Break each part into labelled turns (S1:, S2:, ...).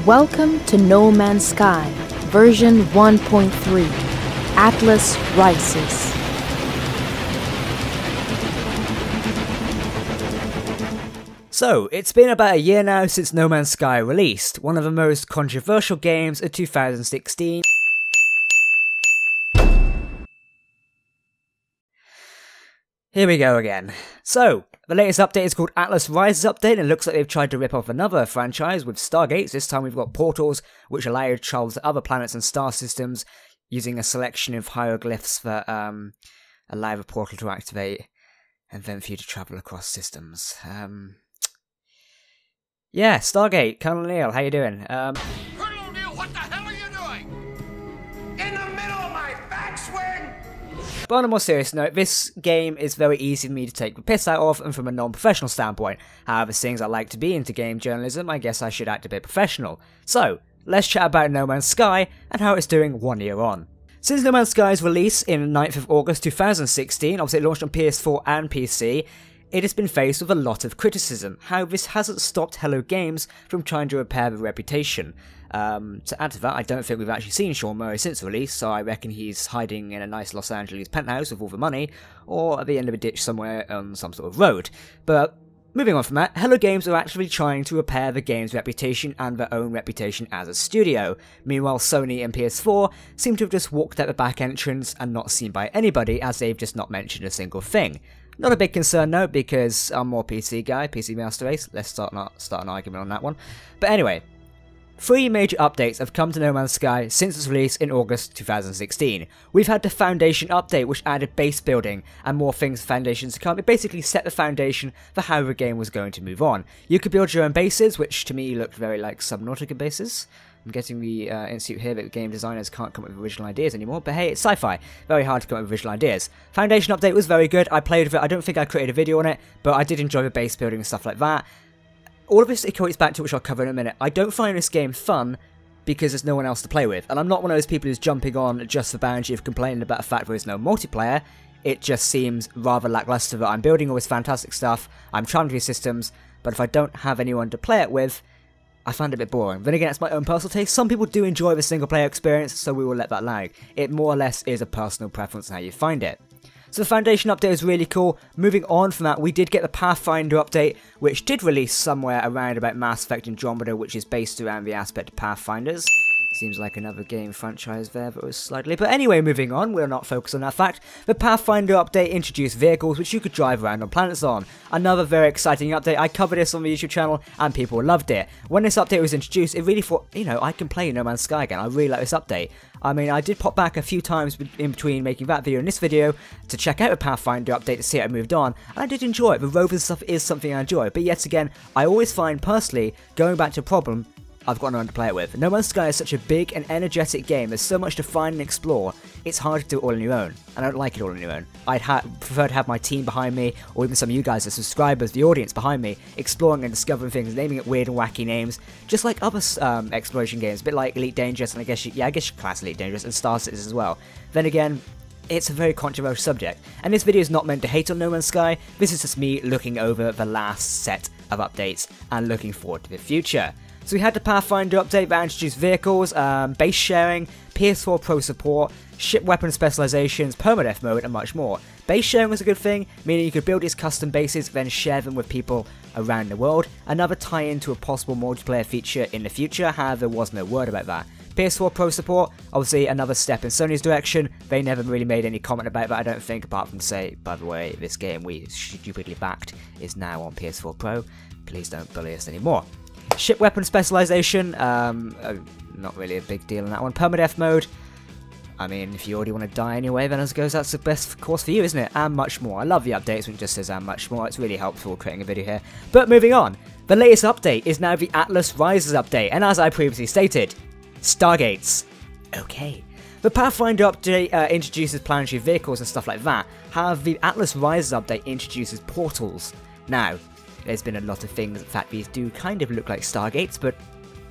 S1: Welcome to No Man's Sky, version 1.3, Atlas Rises.
S2: So, it's been about a year now since No Man's Sky released, one of the most controversial games of 2016. Here we go again. So, the latest update is called Atlas Rises Update, and it looks like they've tried to rip off another franchise with Stargates. This time we've got portals, which allow you to travel to other planets and star systems using a selection of hieroglyphs that allow the portal to activate, and then for you to travel across systems. Yeah, Stargate, Colonel Neil, how you doing?
S3: Colonel Neil, what the hell are you doing? In the middle of my backswing?
S2: But on a more serious note, this game is very easy for me to take the piss out of, and from a non-professional standpoint. However, seeing as I like to be into game journalism, I guess I should act a bit professional. So, let's chat about No Man's Sky, and how it's doing 1 year on. Since No Man's Sky's release in 9th of August 2016, obviously it launched on PS4 and PC, it has been faced with a lot of criticism. However, this hasn't stopped Hello Games from trying to repair their reputation. To add to that, I don't think we've actually seen Sean Murray since release, so I reckon he's hiding in a nice Los Angeles penthouse with all the money, or at the end of a ditch somewhere on some sort of road. But moving on from that, Hello Games are actually trying to repair the game's reputation and their own reputation as a studio. Meanwhile, Sony and PS4 seem to have just walked out the back entrance and not seen by anybody, as they've just not mentioned a single thing. Not a big concern though, because I'm more PC guy, PC Master Race. Let's start an argument on that one. But anyway, 3 major updates have come to No Man's Sky since its release in August 2016. We've had the Foundation update, which added base building and more things for Foundations to come. It basically set the foundation for how the game was going to move on. You could build your own bases, which to me looked very like Subnautica bases. I'm getting the institute here that the game designers can't come up with original ideas anymore, but hey, it's sci-fi. Very hard to come up with original ideas. Foundation update was very good. I played with it. I don't think I created a video on it, but I did enjoy the base building and stuff like that. All of this equates back to, which I'll cover in a minute. I don't find this game fun because there's no one else to play with, and I'm not one of those people who's jumping on just the boundary of complaining about the fact there is no multiplayer. It just seems rather lackluster that I'm building all this fantastic stuff, I'm trying these systems, but if I don't have anyone to play it with, I find it a bit boring. Then again, it's my own personal taste. Some people do enjoy the single player experience, so we will let that lag. It more or less is a personal preference on how you find it. So the Foundation update is really cool. Moving on from that, we did get the Pathfinder update, which did release somewhere around about Mass Effect Andromeda, which is based around the aspect of Pathfinders. Seems like another game franchise there, but it was slightly. But anyway, moving on, we'll not focus on that fact. The Pathfinder update introduced vehicles which you could drive around on planets on. Another very exciting update. I covered this on the YouTube channel and people loved it. When this update was introduced, it really thought, you know, I can play No Man's Sky again. I really like this update. I mean, I did pop back a few times in between making that video and this video to check out the Pathfinder update to see how it moved on, and I did enjoy it. The roving stuff is something I enjoy, but yet again, I always find personally, going back to a problem, I've got no one to play it with. No Man's Sky is such a big and energetic game, there's so much to find and explore, it's hard to do it all on your own, and I don't like it all on your own. I'd prefer to have my team behind me, or even some of you guys, the subscribers, the audience behind me, exploring and discovering things, naming it weird and wacky names, just like other exploration games, a bit like Elite Dangerous, and I guess you class Elite Dangerous, and Star Citizen as well. Then again, it's a very controversial subject, and this video is not meant to hate on No Man's Sky, this is just me looking over the last set of updates, and looking forward to the future. So we had the Pathfinder update that introduced vehicles, base sharing, PS4 Pro support, ship weapon specializations, permadeath mode, and much more. Base sharing was a good thing, meaning you could build these custom bases, then share them with people around the world. Another tie-in to a possible multiplayer feature in the future, however there was no word about that. PS4 Pro support, obviously another step in Sony's direction. They never really made any comment about that, I don't think, apart from to say, by the way, this game we stupidly backed is now on PS4 Pro. Please don't bully us anymore. Ship weapon specialization, not really a big deal on that one. Permadeath mode, I mean, if you already want to die anyway, then I suppose that's the best course for you, isn't it? And much more. I love the updates when it just says and much more. It's really helpful creating a video here. But moving on, the latest update is now the Atlas Rises update, and as I previously stated, Stargates. Okay. The Pathfinder update introduces planetary vehicles and stuff like that. However, the Atlas Rises update introduces portals. Now, there's been a lot of things, in fact these do kind of look like Stargates, but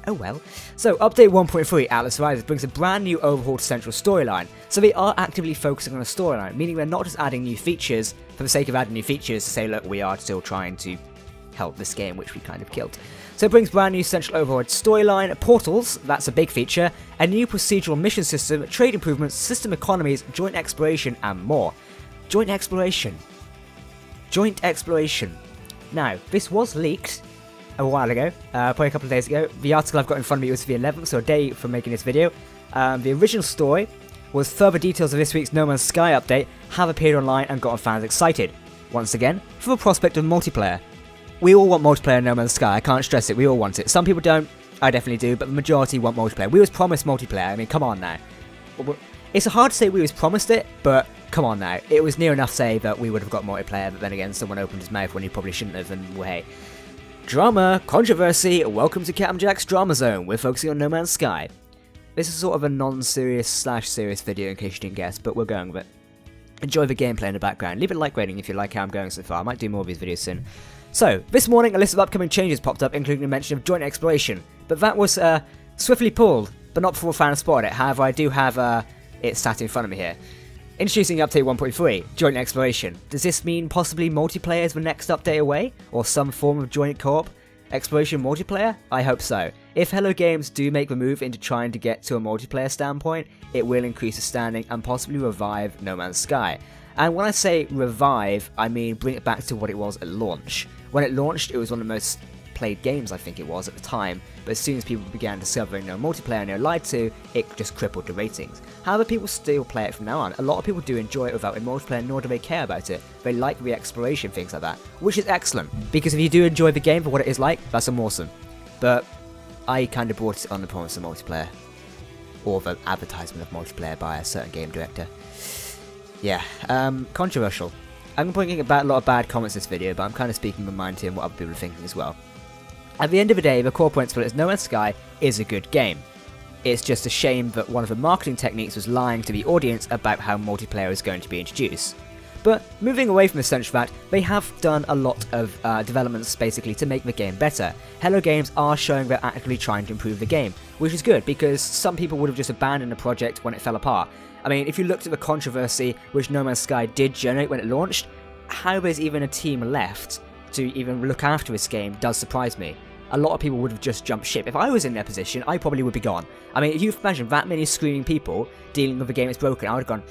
S2: oh well. So, update 1.3 Atlas Rises brings a brand new overhauled central storyline. So they are actively focusing on a storyline, meaning they're not just adding new features for the sake of adding new features to say, look, we are still trying to help this game, which we kind of killed. So it brings brand new central overhauled storyline, portals, that's a big feature, a new procedural mission system, trade improvements, system economies, joint exploration, and more. Joint exploration. Joint exploration. Now, this was leaked a while ago, probably a couple of days ago. The article I've got in front of me was the 11th, so a day from making this video. The original story was further details of this week's No Man's Sky update have appeared online and gotten fans excited. Once again, for the prospect of multiplayer. We all want multiplayer in No Man's Sky, I can't stress it, we all want it. Some people don't, I definitely do, but the majority want multiplayer. We was promised multiplayer, I mean, come on now. It's hard to say we was promised it, but come on now. It was near enough to say that we would have got multiplayer, but then again, someone opened his mouth when he probably shouldn't have, and well, hey. Drama, controversy, welcome to Captain Jack's Drama Zone. We're focusing on No Man's Sky. This is sort of a non-serious slash serious video in case you didn't guess, but we're going with it. Enjoy the gameplay in the background. Leave a like rating if you like how I'm going so far. I might do more of these videos soon. So, this morning a list of upcoming changes popped up, including a mention of joint exploration. But that was swiftly pulled, but not before fans spotted it. However, I do have it sat in front of me here. Introducing update 1.3, joint exploration. Does this mean possibly multiplayer is the next update away? Or some form of joint co-op exploration multiplayer? I hope so. If Hello Games do make the move into trying to get to a multiplayer standpoint, it will increase the standing and possibly revive No Man's Sky. And when I say revive, I mean bring it back to what it was at launch. When it launched, it was one of the most played games I think it was at the time, but as soon as people began discovering no multiplayer and no lied to, it just crippled the ratings. However, people still play it from now on. A lot of people do enjoy it without a multiplayer, nor do they care about it. They like the exploration, things like that, which is excellent, because if you do enjoy the game for what it is like, that's awesome. But I kind of brought it on the promise of multiplayer, or the advertisement of multiplayer by a certain game director. Yeah, controversial. I'm bringing a lot of bad comments in this video, but I'm kind of speaking my mind here and what other people are thinking as well. At the end of the day, the core principle is No Man's Sky is a good game. It's just a shame that one of the marketing techniques was lying to the audience about how multiplayer is going to be introduced. But moving away from the central fact, they have done a lot of developments basically to make the game better. Hello Games are showing they're actively trying to improve the game, which is good because some people would have just abandoned the project when it fell apart. I mean, if you looked at the controversy which No Man's Sky did generate when it launched, how there's even a team left to even look after this game does surprise me. A lot of people would have just jumped ship. If I was in their position, I probably would be gone. I mean, if you imagine that many screaming people dealing with a game that's broken, I would have gone,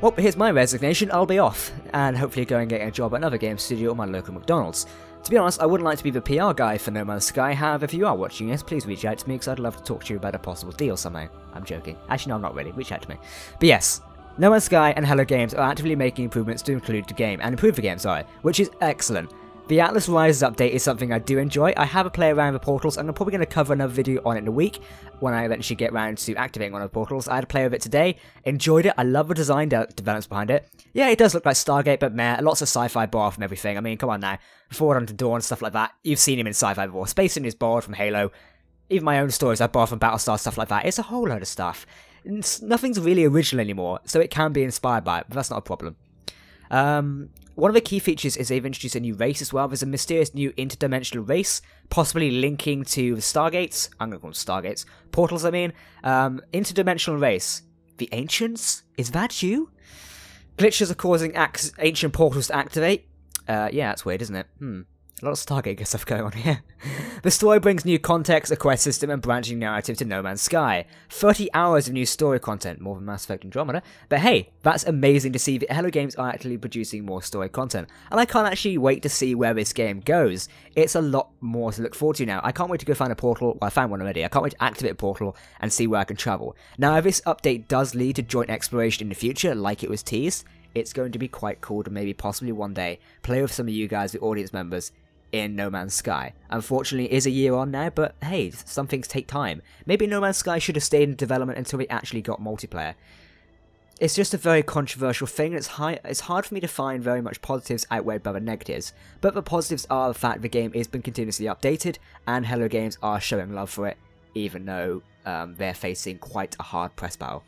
S2: well, here's my resignation, I'll be off, and hopefully go and get a job at another game studio or my local McDonald's. To be honest, I wouldn't like to be the PR guy for No Man's Sky. However, if you are watching this, please reach out to me because I'd love to talk to you about a possible deal somehow. I'm joking. Actually, no, I'm not really. Reach out to me. But yes, No Man's Sky and Hello Games are actively making improvements to include the game, and improve the game, which is excellent. The Atlas Rises update is something I do enjoy. I have a play around the portals, and I'm probably going to cover another video on it in a week when I eventually get around to activating one of the portals. I had a play with it today, enjoyed it, I love the design developments behind it. Yeah, it does look like Stargate, but meh, lots of sci-fi bar from everything. I mean, come on now, Forward Unto Dawn and stuff like that, you've seen him in sci-fi before. Spacing is borrowed from Halo, even my own stories I borrow from Battlestar, stuff like that. It's a whole load of stuff. Nothing's really original anymore, so it can be inspired by it, but that's not a problem. One of the key features is they've introduced a new race as well. There's a mysterious new interdimensional race, possibly linking to the Stargates. I'm going to call them Stargates. Portals, I mean. Interdimensional race. The Ancients? Is that you? Glitches are causing ancient portals to activate. Yeah, that's weird, isn't it? A lot of Stargate stuff going on here. The story brings new context, a quest system, and branching narrative to No Man's Sky. 30 hours of new story content, more than Mass Effect Andromeda. But hey, that's amazing to see that Hello Games are actually producing more story content. And I can't actually wait to see where this game goes. It's a lot more to look forward to now. I can't wait to go find a portal. Well, I found one already. I can't wait to activate a portal and see where I can travel. Now, if this update does lead to joint exploration in the future, like it was teased, it's going to be quite cool to maybe possibly one day play with some of you guys, the audience members, in No Man's Sky. Unfortunately, it is a year on now, but hey, some things take time. Maybe No Man's Sky should have stayed in development until we actually got multiplayer. It's just a very controversial thing, and it's hard for me to find very much positives outweighed by the negatives. But the positives are the fact the game has been continuously updated, and Hello Games are showing love for it, even though they're facing quite a hard press battle.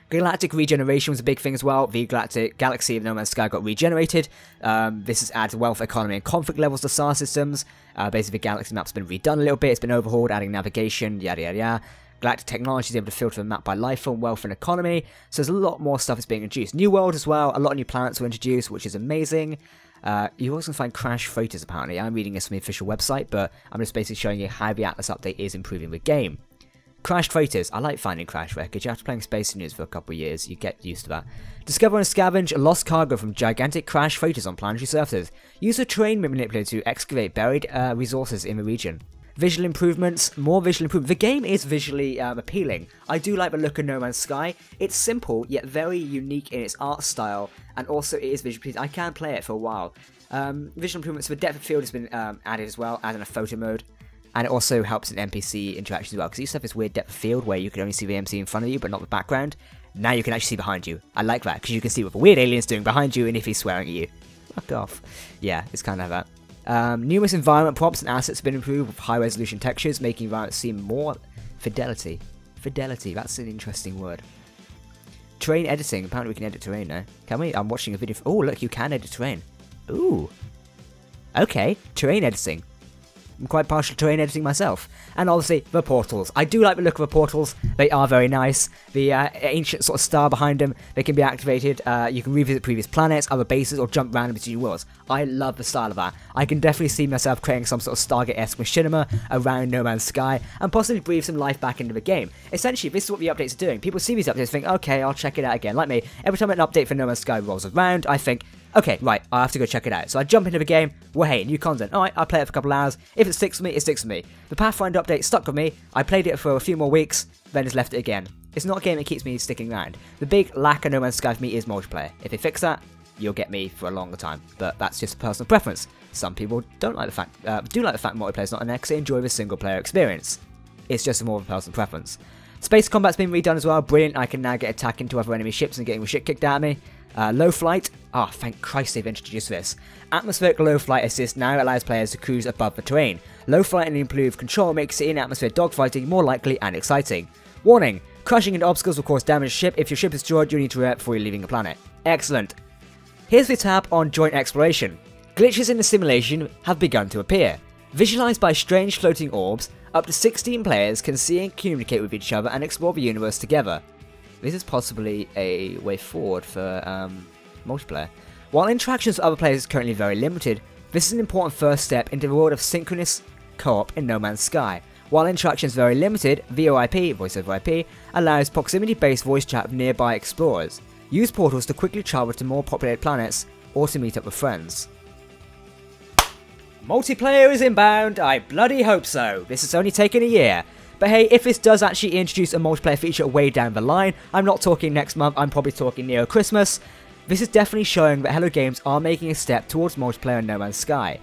S2: Galactic regeneration was a big thing as well. The galactic galaxy of No Man's Sky got regenerated. This has added wealth, economy, and conflict levels to star systems. Basically, the galaxy map's been redone a little bit. It's been overhauled, adding navigation, yada yada yada. Galactic technology is able to filter the map by life form, wealth, and economy. So there's a lot more stuff that's being introduced. New world as well. A lot of new planets were introduced, which is amazing. You also can find crash freighters, apparently. I'm reading this from the official website, but I'm just basically showing you how the Atlas update is improving the game. Crashed freighters. I like finding crash wreckage. After playing Space News for a couple of years, you get used to that. Discover and scavenge a lost cargo from gigantic crash freighters on planetary surfaces. Use a terrain manipulator to excavate buried resources in the region. Visual improvements, more visual improvement. The game is visually appealing. I do like the look of No Man's Sky. It's simple, yet very unique in its art style, and also it is visually pleasing. I can play it for a while. Visual improvements, the depth of field has been added as well, as in a photo mode. And it also helps in NPC interactions as well, because you used to have this weird depth of field where you could only see the MC in front of you, but not the background. Now you can actually see behind you. I like that, because you can see what the weird alien's doing behind you, and if he's swearing at you. Fuck off. Yeah, it's kind of that. Numerous environment props and assets have been improved with high-resolution textures, making environments seem more fidelity. Fidelity, that's an interesting word. Terrain editing. Apparently we can edit terrain now. Can we? I'm watching a video. Oh, look, you can edit terrain. Ooh. Okay, terrain editing. I'm quite partial to terrain editing myself. And obviously, the portals. I do like the look of the portals. They are very nice. The ancient sort of star behind them, they can be activated. You can revisit previous planets, other bases, or jump randomly between worlds. I love the style of that. I can definitely see myself creating some sort of Stargate-esque machinima around No Man's Sky, and possibly breathe some life back into the game. Essentially, this is what the updates are doing. People see these updates and think, okay, I'll check it out again. Like me, every time an update for No Man's Sky rolls around, I think, okay, right, I have to go check it out. So I jump into the game, well hey, new content. Alright, I play it for a couple of hours. If it sticks with me, it sticks with me. The Pathfinder update stuck with me, I played it for a few more weeks, then just left it again. It's not a game that keeps me sticking around. The big lack of No Man's Sky for me is multiplayer. If they fix that, you'll get me for a longer time. But that's just a personal preference. Some people do like the fact multiplayer is not an X, they enjoy the single player experience. It's just more of a personal preference. Space combat's been redone as well, brilliant. I can now get attack into other enemy ships and getting the shit kicked out of me. Low flight, thank Christ they've introduced this. Atmospheric low flight assist now allows players to cruise above the terrain. Low flight and improved control makes in-atmosphere dogfighting more likely and exciting. Warning, crashing into obstacles will cause damage to your ship. If your ship is destroyed, you need to react before you're leaving the planet. Excellent. Here's the tab on joint exploration. Glitches in the simulation have begun to appear. Visualized by strange floating orbs, up to 16 players can see and communicate with each other and explore the universe together. This is possibly a way forward for multiplayer. While interactions with other players is currently very limited, this is an important first step into the world of synchronous co-op in No Man's Sky. While interaction is very limited, VoIP, voice over IP, allows proximity-based voice chat with nearby explorers. Use portals to quickly travel to more populated planets or to meet up with friends. Multiplayer is inbound, I bloody hope so. This has only taken a year. But hey, if this does actually introduce a multiplayer feature way down the line, I'm not talking next month, I'm probably talking near Christmas, this is definitely showing that Hello Games are making a step towards multiplayer in No Man's Sky.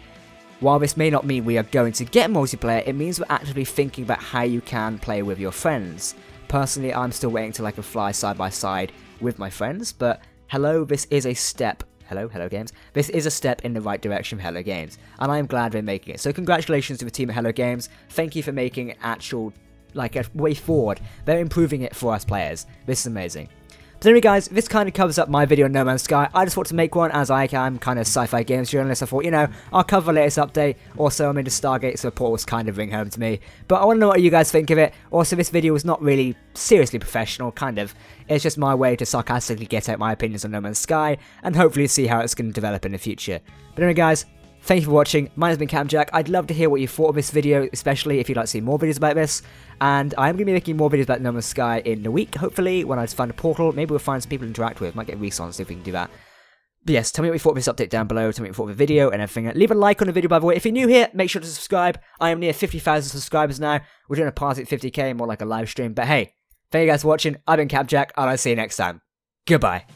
S2: While this may not mean we are going to get multiplayer, it means we're actively thinking about how you can play with your friends. Personally, I'm still waiting till I can fly side by side with my friends, but hello, this is a step. Hello Games. This is a step in the right direction for Hello Games, and I am glad they're making it. So congratulations to the team at Hello Games. Thank you for making an actual, like, a way forward. They're improving it for us players. This is amazing. So anyway guys, this kind of covers up my video on No Man's Sky. I just thought to make one as I'm kind of sci-fi games journalist. I thought, you know, I'll cover the latest update. Also, I'm into Stargates, so the portals kind of ring home to me. But I want to know what you guys think of it. Also, this video was not really seriously professional, kind of. It's just my way to sarcastically get out my opinions on No Man's Sky, and hopefully see how it's going to develop in the future. But anyway guys, thank you for watching. Mine has been Captain Jack. I'd love to hear what you thought of this video, especially if you'd like to see more videos about this. And I am going to be making more videos about No Man's Sky in a week, hopefully, when I find a portal. Maybe we'll find some people to interact with. Might get Reese on, see if we can do that. But yes, tell me what you thought of this update down below. Tell me what you thought of the video and everything. Leave a like on the video, by the way. If you're new here, make sure to subscribe. I am near 50,000 subscribers now. We're doing a party at 50k, more like a live stream. But hey, thank you guys for watching. I've been Captain Jack, and I'll see you next time. Goodbye.